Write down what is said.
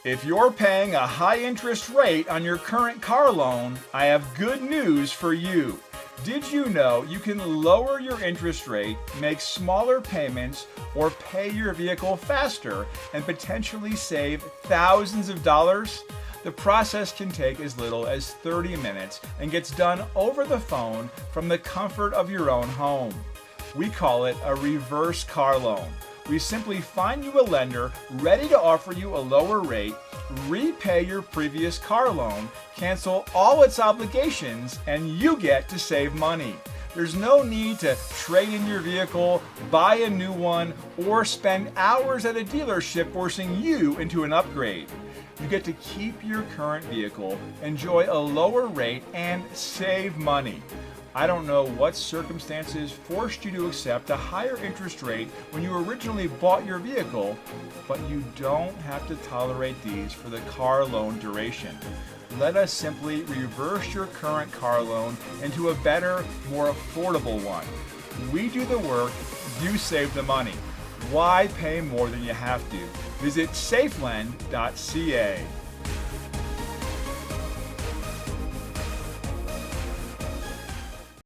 If you're paying a high interest rate on your current car loan, I have good news for you. Did you know you can lower your interest rate, make smaller payments, or pay your vehicle faster and potentially save thousands of dollars? The process can take as little as 30 minutes and gets done over the phone from the comfort of your own home. We call it a reverse car loan. We simply find you a lender ready to offer you a lower rate, repay your previous car loan, cancel all its obligations, and you get to save money. There's no need to trade in your vehicle, buy a new one, or spend hours at a dealership forcing you into an upgrade. You get to keep your current vehicle, enjoy a lower rate, and save money. I don't know what circumstances forced you to accept a higher interest rate when you originally bought your vehicle, but you don't have to tolerate these for the car loan duration. Let us simply reverse your current car loan into a better, more affordable one. We do the work, you save the money. Why pay more than you have to? Visit SafeLend.ca.